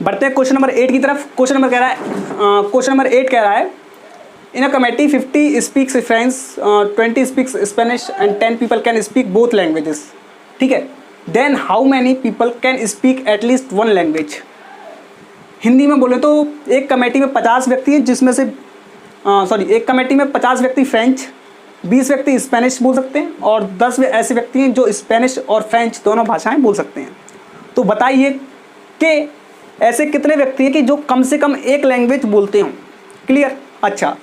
बढ़ते हैं question number 8 की तरफ। क्वेश्चन नंबर 8 कह रहा है in a committee 50 speaks French, 20 speaks Spanish and 10 people can speak both languages. ठीक है, then how many people can speak at least one language. Hindi में बोले तो एक कमेटी में 50 व्यक्ति हैं, जिसमें से एक कमेटी में 50 व्यक्ति फ्रेंच, 20 व्यक्ति स्पेनिश बोल सकते हैं और 10 ऐसे व्यक्ति हैं जो स्पेनिश और फ्रेंच दोनों भाषाएं बोल सकते हैं। तो बताइए कि ऐसे कितने व्यक्ति हैं कि जो कम से कम एक लैंग्वेज बोलते हों। क्लियर। अच्छा,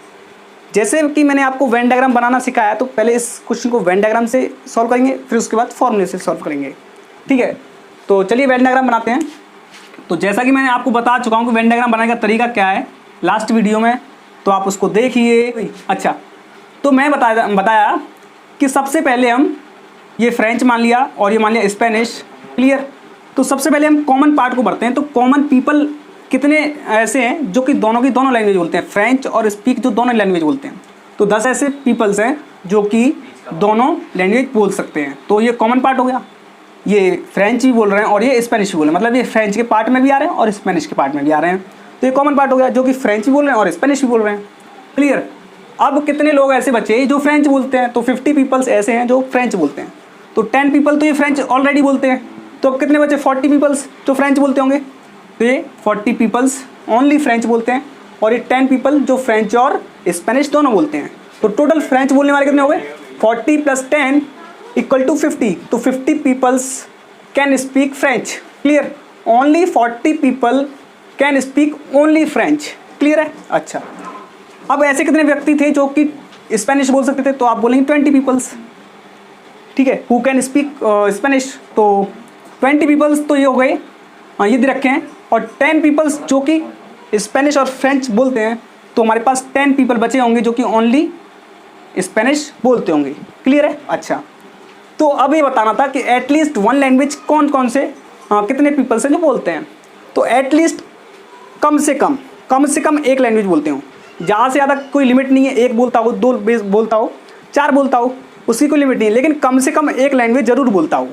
जैसे कि मैंने आपको वेन डायग्राम बनाना सिखाया, तो पहले इस क्वेश्चन को वेन डायग्राम से सॉल्व करेंगे, फिर उसके बाद फॉर्मूले से सॉल्व करेंगे। ठीक है, तो चलिए वेन डायग्राम बनाते हैं। तो जैसा कि मैंने आपको बता चुका हूँ कि वेन डायग्राम बनाने का तरीका क्या है लास्ट वीडियो में, तो आप उसको देखिए। अच्छा, तो मैं बताया कि सबसे पहले हम ये फ्रेंच मान लिया और ये मान लिया स्पेनिश। क्लियर। तो सबसे पहले हम कॉमन पार्ट को भरते हैं। तो कॉमन पीपल कितने ऐसे हैं जो कि दोनों की दोनों लैंग्वेज बोलते हैं, फ्रेंच और स्पीक जो दोनों लैंग्वेज बोलते हैं। तो 10 ऐसे पीपल्स हैं जो कि दोनों लैंग्वेज बोल सकते हैं। तो ये कॉमन पार्ट हो गया, ये फ्रेंच भी बोल रहे हैं और ये स्पेनिश भी बोल रहे हैं, मतलब ये फ्रेंच के पार्ट में भी आ रहे हैं और स्पेनिश के पार्ट में भी आ रहे हैं। तो ये कॉमन पार्ट हो गया जो कि फ्रेंच भी बोल रहे हैं और स्पेनिश भी बोल रहे हैं। क्लियर। अब कितने लोग ऐसे बचे जो फ्रेंच बोलते हैं, तो 50 पीपल्स ऐसे हैं जो फ्रेंच बोलते हैं। तो 10 पीपल तो ये फ्रेंच ऑलरेडी बोलते हैं, तो अब कितने बचे 40 पीपल्स जो फ्रेंच बोलते होंगे। तो ये 40 पीपल्स ओनली फ्रेंच बोलते हैं और ये 10 पीपल जो फ्रेंच और स्पेनिश दोनों बोलते हैं। तो टोटल फ्रेंच बोलने वाले कितने हो गए 40 + 10 = 50। तो 50 peoples can speak French. Clear. Only 40 people can speak only French. Clear है। अच्छा, अब ऐसे कितने व्यक्ति थे जो कि स्पेनिश बोल सकते थे, तो आप बोलेंगे 20 पीपल्स। ठीक है, हु कैन स्पीक स्पेनिश। तो 20 पीपल्स तो ये हो गए, ये दे रखे हैं, और 10 पीपल्स जो कि स्पेनिश और फ्रेंच बोलते हैं। तो हमारे पास 10 पीपल बचे होंगे जो कि ओनली स्पेनिश बोलते होंगे। क्लियर है। अच्छा, तो अब ये बताना था कि एटलीस्ट वन लैंग्वेज कौन कौन से कितने पीपल्स हैं जो बोलते हैं। तो एटलीस्ट कम से कम एक लैंग्वेज बोलते हो। ज़्यादा से ज़्यादा कोई लिमिट नहीं है, एक बोलता हो, 2 बोलता हो, 4 बोलता हो, उसकी कोई लिमिट नहीं है, लेकिन कम से कम एक लैंग्वेज जरूर बोलता हो।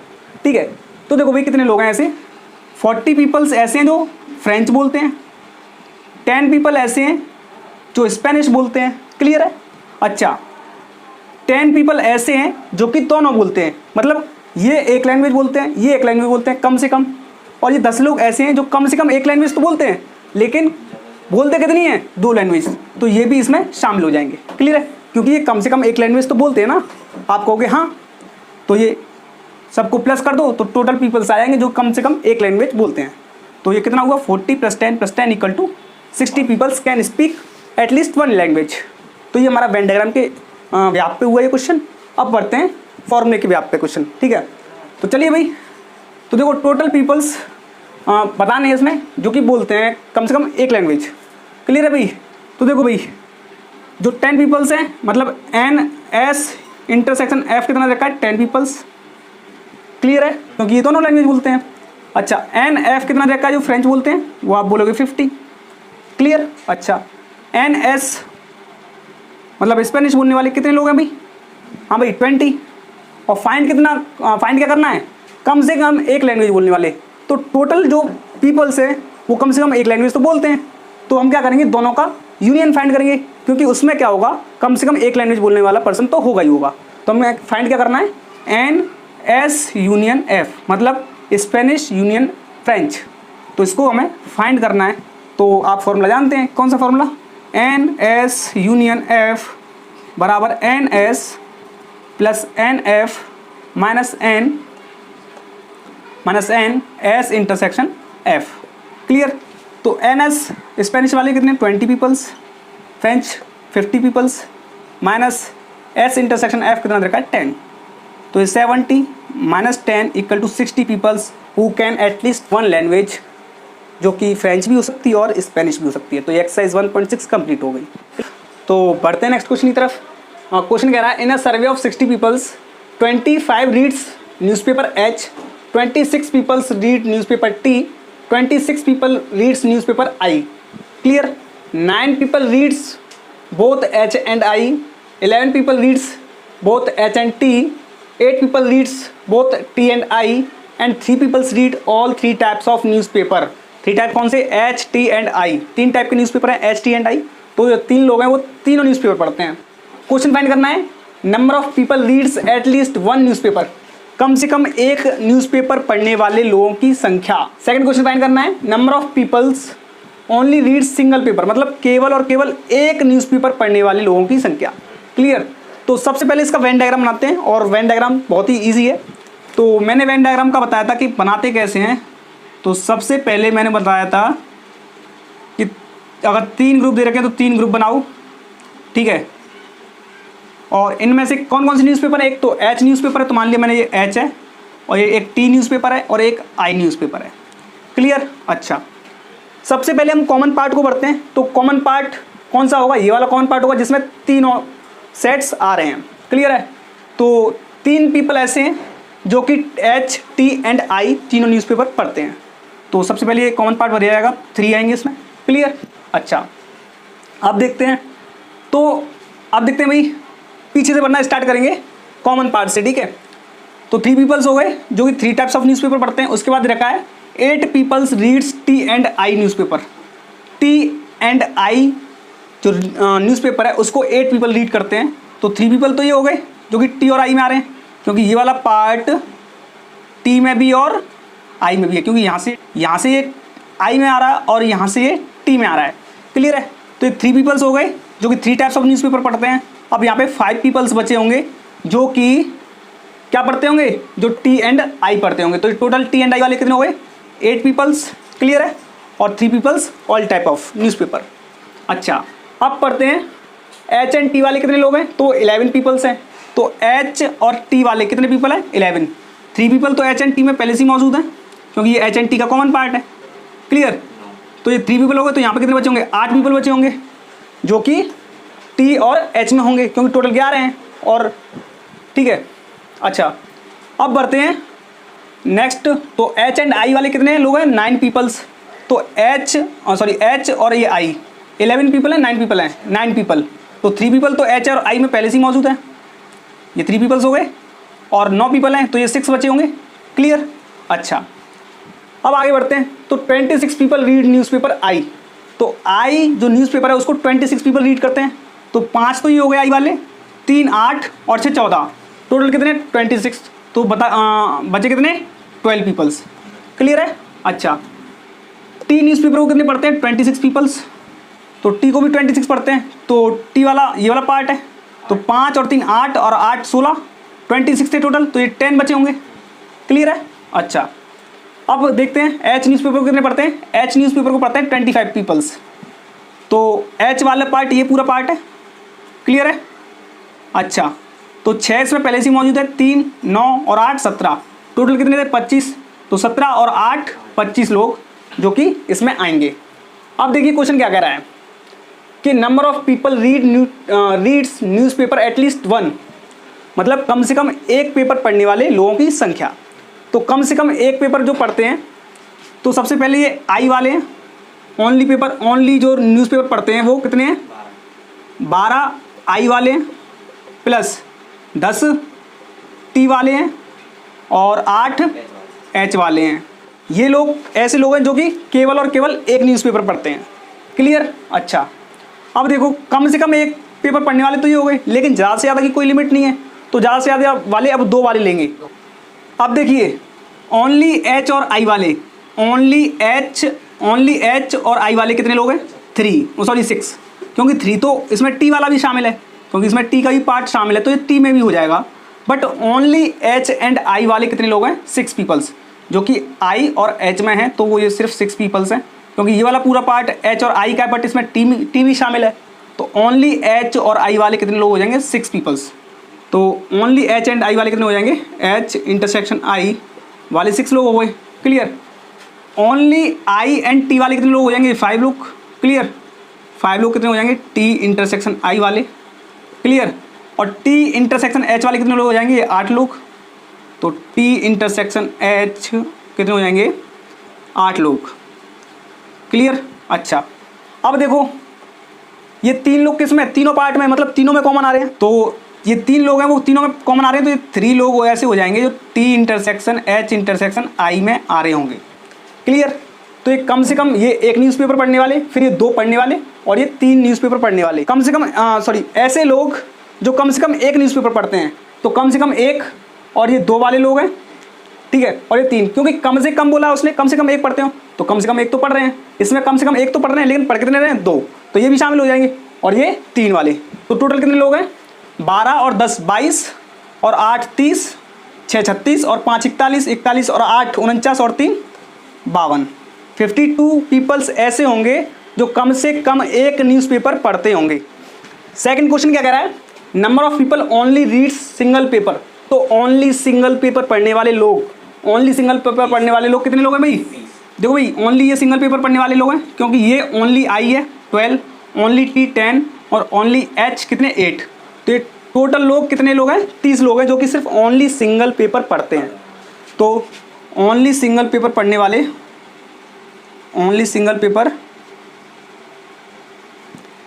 ठीक है, तो देखो भाई कितने लोग हैं ऐसे 40 पीपल्स ऐसे हैं जो फ्रेंच बोलते हैं, 10 पीपल ऐसे हैं जो स्पेनिश बोलते हैं। क्लियर है। अच्छा, 10 पीपल ऐसे हैं जो कि दोनों बोलते हैं, मतलब ये एक लैंग्वेज बोलते हैं, ये एक लैंग्वेज बोलते हैं कम से कम, और ये 10 लोग ऐसे हैं जो कम से कम एक लैंग्वेज तो बोलते हैं, लेकिन बोलते कितनी है 2 लैंग्वेज। तो ये भी इसमें शामिल हो जाएंगे। क्लियर है, क्योंकि ये कम से कम एक लैंग्वेज तो बोलते हैं ना। आप कहोगे हाँ, तो ये सबको प्लस कर दो तो टोटल पीपल्स आ जाएंगे जो कम से कम एक लैंग्वेज बोलते हैं। तो ये कितना हुआ 40 + 10 + 10 = 60 peoples can speak at least one language. तो ये हमारा वेन डायग्राम के व्याप पे हुआ ये क्वेश्चन। अब बढ़ते हैं फॉर्मूले के व्याप पे क्वेश्चन। ठीक है, तो चलिए भाई, तो देखो टोटल पीपल्स बताने हैं इसमें जो कि बोलते हैं कम से कम एक लैंग्वेज। क्लियर है भाई। तो देखो भाई, जो 10 पीपल्स हैं, मतलब NS∩F कितना रखा है 10 पीपल्स। क्लियर है, क्योंकि ये दोनों लैंग्वेज बोलते हैं। अच्छा, NF कितना रखा है जो फ्रेंच बोलते हैं, वो आप बोलोगे 50। क्लियर। अच्छा, NS मतलब स्पेनिश बोलने वाले कितने लोग हैं भाई, हाँ भाई 20। और फाइंड क्या करना है, कम से कम एक लैंग्वेज बोलने वाले। तो टोटल जो पीपल्स है वो कम से कम एक लैंग्वेज तो बोलते हैं। तो हम क्या करेंगे, दोनों का यूनियन फाइंड करेंगे, क्योंकि उसमें क्या होगा, कम से कम एक लैंग्वेज बोलने वाला पर्सन तो होगा ही होगा। तो हमें फाइंड क्या करना है, NS∩F मतलब स्पेनिश यूनियन फ्रेंच। तो इसको हमें फाइंड करना है। तो आप फॉर्मूला जानते हैं, कौन सा फॉर्मूला, NS∩F बराबर NS + NF - N S∩F। Clear. तो NS स्पेनिश वाले कितने 20 peoples, French 50 peoples, minus S∩F कितना रखा है 10। तो 70 - 10 = 60 peoples who can at least one language, जो कि फ्रेंच भी हो सकती है और स्पेनिश भी हो सकती है। तो ये एक्सरसाइज 1.6 कंप्लीट हो गई। तो बढ़ते हैं नेक्स्ट क्वेश्चन की तरफ। क्वेश्चन कह रहा है in a survey of 60 peoples 25 reads newspaper H, 26 peoples read newspaper T, 26 people reads newspaper I। Clear. 9 people reads both H and I, 11 people reads both H and T, 8 people reads both T and I, and 3 people read all 3 types of newspaper। 3 type कौन से? H, T and I. 3 type के newspaper हैं, H, T and आई। तो जो 3 लोग हैं वो तीनों न्यूज़पेपर पढ़ते हैं। क्वेश्चन फाइंड करना है, number of people reads at least 1 newspaper, कम से कम एक न्यूज़पेपर पढ़ने वाले लोगों की संख्या। सेकंड क्वेश्चन फाइंड करना है, number of peoples only reads single paper, मतलब केवल और केवल एक न्यूज़पेपर पढ़ने वाले लोगों की संख्या। क्लियर? तो सबसे पहले इसका वेन डायग्राम बनाते हैं, और वेन डायग्राम बहुत ही ईजी है। तो मैंने वेन डायग्राम का बताया था कि बनाते कैसे हैं। तो सबसे पहले मैंने बताया था कि अगर 3 ग्रुप दे रखे हैं तो 3 ग्रुप बनाओ, ठीक है। और इनमें से कौन कौन से न्यूज़पेपर है? एक तो एच न्यूज़पेपर है, तो मान लिया मैंने ये एच है, और ये एक टी न्यूज़पेपर है, और एक आई न्यूज़पेपर है। क्लियर? अच्छा, सबसे पहले हम कॉमन पार्ट को पढ़ते हैं। तो कॉमन पार्ट कौन सा होगा? ये वाला कॉमन पार्ट होगा जिसमें तीनों सेट्स आ रहे हैं। क्लियर है? तो 3 पीपल ऐसे हैं जो कि एच, टी एंड आई तीनों न्यूज़पेपर पढ़ते हैं। तो सबसे पहले ये कॉमन पार्ट भर जाएगा, 3 आएंगे इसमें। क्लियर? अच्छा, अब देखते हैं। तो अब देखते हैं भाई, पीछे से पढ़ना स्टार्ट करेंगे कॉमन पार्ट से, ठीक है। तो 3 पीपल्स हो गए जो कि 3 टाइप्स ऑफ न्यूज़पेपर पढ़ते हैं। उसके बाद रखा है 8 peoples reads T and I newspaper. T and I जो न्यूज़पेपर है उसको 8 पीपल रीड करते हैं। तो 3 पीपल तो ये हो गए जो कि टी और आई में आ रहे हैं, क्योंकि ये वाला पार्ट टी में भी और आई में भी है, क्योंकि यहाँ से ये आई में आ रहा है और यहाँ से ये टी में आ रहा है। क्लियर है? तो ये 3 पीपल्स हो गए जो कि 3 टाइप्स ऑफ न्यूज़पेपर पढ़ते हैं। अब यहाँ पे 5 पीपल्स बचे होंगे जो कि क्या पढ़ते होंगे? जो टी एंड आई पढ़ते होंगे। तो टोटल टी एंड आई वाले कितने हो गए? 8 पीपल्स। क्लियर है? और 3 peoples all type of newspaper. अच्छा, अब पढ़ते हैं एच एंड टी वाले कितने लोग हैं? तो 11 पीपल्स हैं। तो एच और टी वाले कितने पीपल हैं? 11। 3 पीपल तो एच एंड टी में पहले से ही मौजूद हैं, क्योंकि ये एच एंड टी का कॉमन पार्ट है। क्लियर? तो ये 3 पीपल हो गए, तो यहाँ पे कितने बचे होंगे? 8 पीपल बचे होंगे जो कि टी और एच में होंगे, क्योंकि टोटल 11 हैं। और ठीक है, अच्छा, अब बढ़ते हैं नेक्स्ट। तो एच एंड आई वाले कितने लोग हैं? 9 पीपल्स। तो एच और ये आई 11 पीपल हैं, 9 पीपल हैं, 9 पीपल। तो 3 पीपल तो एच और आई में पहले से ही मौजूद हैं, ये 3 पीपल्स हो गए। और 9 पीपल हैं, तो ये 6 बचे होंगे। क्लियर? अच्छा, अब आगे बढ़ते हैं। तो 26 पीपल रीड न्यूज़पेपर आई। तो आई जो न्यूज़पेपर है उसको 26 पीपल रीड करते हैं। तो 5 तो ये हो गए आई वाले, 3 8 और 6 14, टोटल कितने? 26। तो बचे कितने? 12 पीपल्स। क्लियर है? अच्छा, टी न्यूज़पेपर को कितने पढ़ते हैं? 26 पीपल्स। तो टी को भी 26 पढ़ते हैं। तो टी वाला ये वाला पार्ट है, तो 5 और 3 8 और 8 16, 26 थे टोटल, तो ये 10 बचे होंगे। क्लियर है? अच्छा, अब देखते हैं एच न्यूज़पेपर को कितने पढ़ते हैं? एच न्यूज़पेपर को पढ़ते हैं 25 पीपल्स। तो एच वाला पार्ट ये पूरा पार्ट है। क्लियर है? अच्छा, तो 6 इसमें पहले से मौजूद है, 3 9 और 8 17, टोटल कितने थे? 25। तो 17 और 8 25 लोग जो कि इसमें आएंगे। अब देखिए क्वेश्चन क्या कह रहा है कि number of people reads newspaper at least 1, मतलब कम से कम एक पेपर पढ़ने वाले लोगों की संख्या। तो कम से कम एक पेपर जो पढ़ते हैं, तो सबसे पहले ये आई वाले हैं, ओनली जो न्यूज़पेपर पढ़ते हैं वो कितने हैं? 12 आई वाले हैं, प्लस 10 टी वाले हैं, और 8 एच वाले हैं। ये लोग ऐसे लोग हैं जो कि केवल और केवल एक न्यूज़पेपर पढ़ते हैं। क्लियर? अच्छा, अब देखो कम से कम एक पेपर पढ़ने वाले तो ये हो गए, लेकिन ज़्यादा से ज़्यादा की कोई लिमिट नहीं है। तो ज़्यादा से ज़्यादा वाले अब 2 वाले लेंगे। अब देखिए ओनली एच और आई वाले, ओनली एच और आई वाले कितने लोग हैं? 6, क्योंकि 3 तो इसमें टी वाला भी शामिल है, क्योंकि इसमें टी का भी पार्ट शामिल है, तो ये टी में भी हो जाएगा। But only H and I वाले कितने लोग हैं? 6 पीपल्स, जो कि आई और एच में हैं, तो वो ये सिर्फ 6 पीपल्स हैं, क्योंकि ये वाला पूरा पार्ट एच और आई का है, बट इसमें टी भी शामिल है। तो ओनली एच और आई वाले कितने लोग हो जाएंगे? 6 पीपल्स। तो ओनली एच एंड आई वाले कितने हो जाएंगे? एच इंटरसेक्शन आई वाले 6 लोग हो गए। Clear? Only I and T वाले कितने लोग हो जाएंगे? 5 लोग। क्लियर? 5 लोग कितने हो जाएंगे? टी इंटरसेक्शन आई वाले। क्लियर? और टी इंटरसेक्शन एच वाले कितने लोग हो जाएंगे? 8 लोग। तो टी इंटरसेक्शन एच कितने हो जाएंगे? 8 लोग। क्लियर? अच्छा, अब देखो ये 3 लोग किस में? तीनों पार्ट में, मतलब तीनों में कॉमन आ रहे हैं। तो ये 3 लोग हैं वो तीनों में कॉमन आ रहे हैं, तो ये 3 लोग ऐसे हो जाएंगे जो टी इंटरसेक्शन एच इंटरसेक्शन आई में आ रहे होंगे। क्लियर? तो ये कम से कम ये एक न्यूज़पेपर पढ़ने वाले, फिर ये 2 पढ़ने वाले और ये 3 न्यूज़पेपर पढ़ने वाले, कम से कम ऐसे लोग जो कम से कम एक न्यूज़पेपर पढ़ते हैं, तो कम से कम 1 और ये 2 वाले लोग हैं, ठीक है, और ये 3, क्योंकि कम से कम बोला उसने, कम से कम 1 पढ़ते हो तो कम से कम 1 तो पढ़ रहे हैं, इसमें कम से कम 1 तो पढ़ रहे हैं, लेकिन पढ़ कितने रहे हैं 2, तो ये भी शामिल हो जाएंगे, और ये 3 वाले। तो टोटल कितने लोग हैं? 12 और 10 22 और 8 30, 6 36 और 5 41, 41 और 8 49 और 3 52। 52 पीपल्स ऐसे होंगे जो कम से कम एक न्यूज़पेपर पढ़ते होंगे। सेकंड क्वेश्चन क्या कह रहा है? Number of people only reads single paper. तो ओनली सिंगल पेपर पढ़ने वाले लोग, ओनली सिंगल पेपर पढ़ने वाले लोग कितने लोग हैं भाई? देखो भाई, ओनली ये सिंगल पेपर पढ़ने वाले लोग हैं, क्योंकि ये ओनली आई है 12, ओनली टी 10 और ओनली एच कितने 8। तो ये टोटल लोग कितने लोग हैं? 30 लोग हैं जो कि सिर्फ ओनली सिंगल पेपर पढ़ते हैं। तो ओनली सिंगल पेपर पढ़ने वाले, ओनली सिंगल पेपर,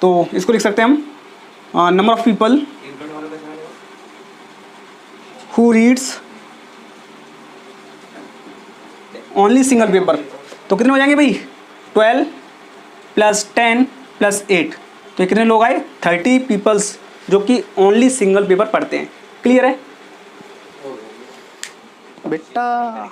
तो इसको लिख सकते हैं हम number of people who reads only single paper. तो कितने हो जाएंगे भाई? 12 + 10 + 8, तो कितने लोग आए? 30 पीपल्स जो कि ओनली सिंगल पेपर पढ़ते हैं। क्लियर है बेटा?